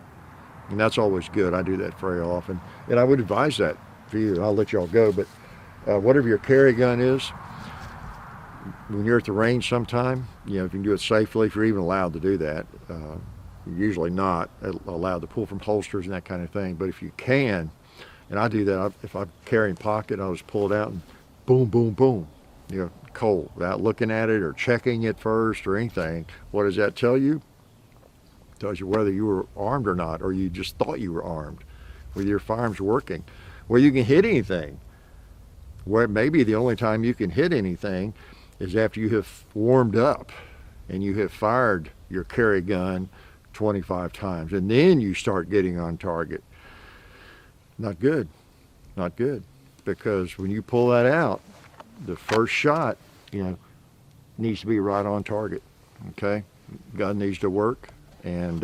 And that's always good. I do that very often. And I would advise that for you. I'll let y'all go. But whatever your carry gun is, when you're at the range sometime, if you can do it safely, if you're even allowed to do that, you're usually not allowed to pull from holsters and that kind of thing. But if you can, and I do that, if I'm carrying pocket, I'll just pull it out and boom, boom, boom, cold, without looking at it or checking it first or anything. What does that tell you? It tells you whether you were armed or not, or you just thought you were armed, whether your firearm's working, whether you can hit anything. Where maybe the only time you can hit anything is after you have warmed up and you have fired your carry gun 25 times, and then you start getting on target. Not good, not good, because when you pull that out, the first shot, needs to be right on target, okay? Gun needs to work, and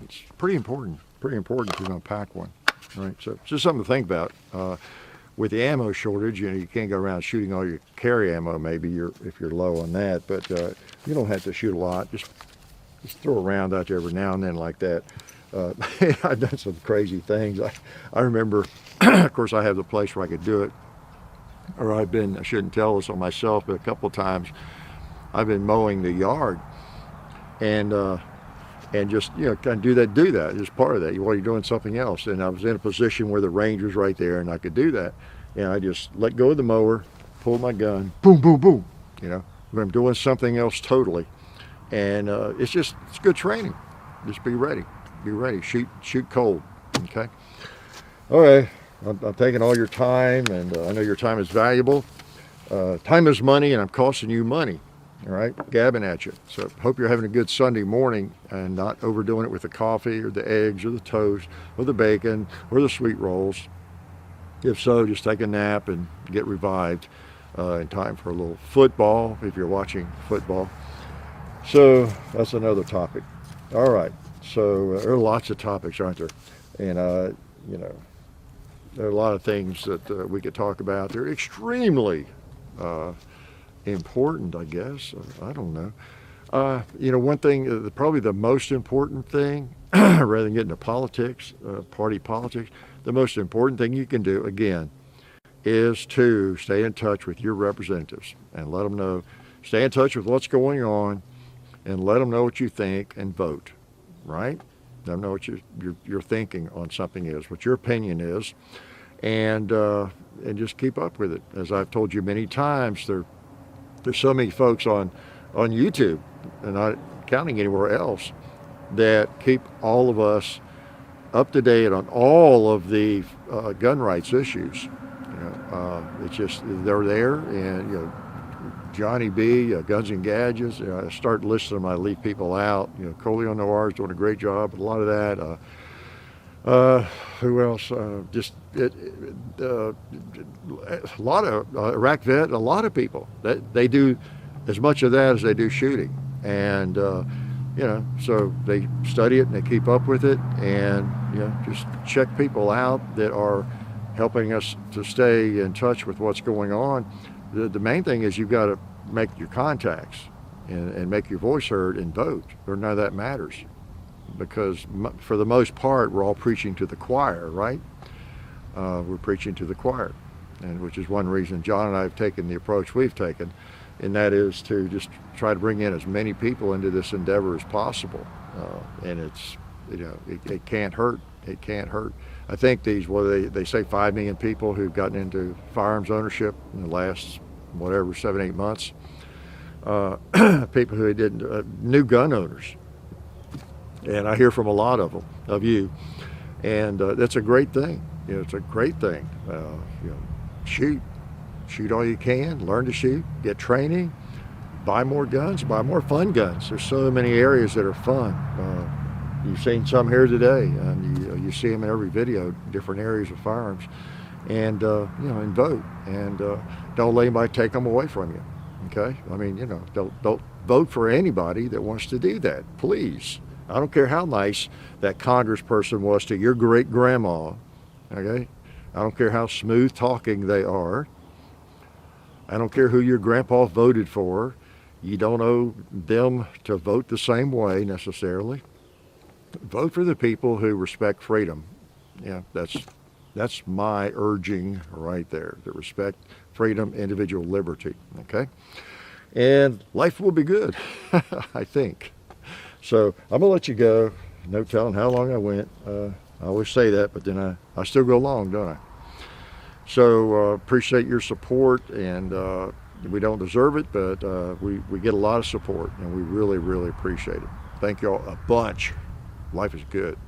it's pretty important if you're gonna pack one, right? So it's just something to think about. With the ammo shortage, you can't go around shooting all your carry ammo, maybe if you're low on that, but you don't have to shoot a lot. Just throw a round out there every now and then like that. I've done some crazy things. I remember, of course, I have the place where I could do it, or I shouldn't tell this on myself, but a couple of times I've been mowing the yard and just, kind of do that, just part of that while you're doing something else. And I was in a position where the range was right there and I could do that. And I just let go of the mower, pull my gun, boom, boom, boom, when I'm doing something else totally. And it's good training. Just be ready. Shoot cold, okay? All right, I'm taking all your time, and I know your time is valuable. Time is money, and I'm costing you money, all right? Gabbing at you. So hope you're having a good Sunday morning and not overdoing it with the coffee or the eggs or the toast or the bacon or the sweet rolls. If so, just take a nap and get revived in time for a little football, if you're watching football. So that's another topic. All right. So there are lots of topics, aren't there? And, there are a lot of things that we could talk about. They're extremely important, I guess. I don't know. One thing, probably the most important thing, rather than getting into politics, party politics, the most important thing you can do, again, is to stay in touch with your representatives and let them know, stay in touch with what's going on and let them know what you think and vote. Right? Let them know what your thinking on something is, what your opinion is, and just keep up with it. As I've told you many times, there's so many folks on YouTube, and not counting anywhere else, that keep all of us up to date on all of the gun rights issues. It's just they're there, and Johnny B, Guns and Gadgets. I start listing them, I leave people out. Coleon Noir is doing a great job with a lot of that. Who else? A lot of Iraq vet, a lot of people. They do as much of that as they do shooting. And, so they study it and they keep up with it, and, just check people out that are helping us to stay in touch with what's going on. The main thing is you've got to make your contacts and make your voice heard and vote, or none of that matters. Because for the most part, we're all preaching to the choir, right? We're preaching to the choir, and which is one reason John and I have taken the approach we've taken, and that is to just try to bring in as many people into this endeavor as possible. And it's, it can't hurt. It can't hurt. I think they say 5 million people who've gotten into firearms ownership in the last, 7-8 months. People who didn't, new gun owners. And I hear from a lot of them, of you. And that's a great thing. It's a great thing. Shoot all you can, learn to shoot, get training, buy more guns, buy more fun guns. There's so many areas that are fun. You've seen some here today, and you see them in every video, different areas of firearms. And, and vote. And don't let anybody take them away from you. Okay, I mean, you know, don't vote for anybody that wants to do that, please. I don't care how nice that congressperson was to your great grandma. Okay, I don't care how smooth talking they are. I don't care who your grandpa voted for. You don't owe them to vote the same way necessarily. Vote for the people who respect freedom. Yeah, that's my urging right there. To respect freedom, individual liberty. Okay, and life will be good, I think. So I'm gonna let you go. No telling how long I went. I always say that, but then I still go long, don't I? So appreciate your support, and we don't deserve it, but we get a lot of support, and we really, really appreciate it. Thank y'all a bunch. Life is good.